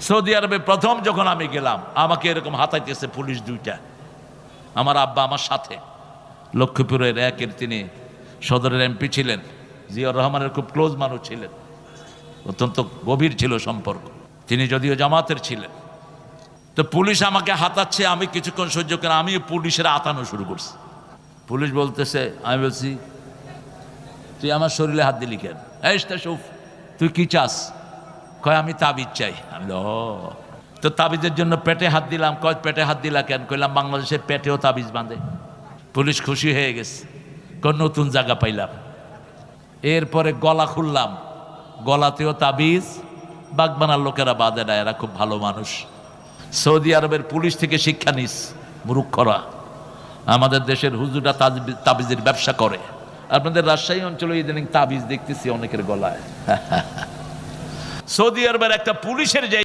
Saudi আরবে প্রথম যখন আমি গেলাম, আমাকে এরকম হাতাইতেছে পুলিশ দুইটা। আমার আব্বা আমার সাথে, লক্ষ্মীপুরের একের তিনি সদরের এমপি ছিলেন, জিয়াউর রহমানের খুব ক্লোজ মানুষ ছিলেন, অত্যন্ত গভীর ছিল সম্পর্ক। তিনি যদিও জামাতের ছিলেন। তো পুলিশ আমাকে হাতাচ্ছে, আমি কিছুক্ষণ সহ্য করে আমি পুলিশের আতানো শুরু করছি। পুলিশ বলতেছে, আমি বলছি তুই আমার শরীরে হাত দিলি কেন? এই ইস্তাসুফ, তুই কি চাস? কয় আমি তাবিজ চাই। আমি তো তাবিজের জন্য পেটে হাত দিলাম। কয় পেটে হাত দিলা কেন? কইলাম বাংলাদেশের পেটেও তাবিজ বাঁধে। পুলিশ খুশি হয়ে গেছে, কয় নতুন জায়গা পাইলাম। এরপরে গলা খুললাম, গলাতেও তাবিজ। বাগবানার লোকেরা বাঁধে না, এরা খুব ভালো মানুষ। সৌদি আরবের পুলিশ থেকে শিক্ষা নিস মূর্খরা। আমাদের দেশের হুজুরা তাবিজের ব্যবসা করে। আপনাদের রাজশাহী অঞ্চলে ইদানিং তাবিজ দেখতেছি অনেকের গলায়। সৌদি আরবের একটা পুলিশের যে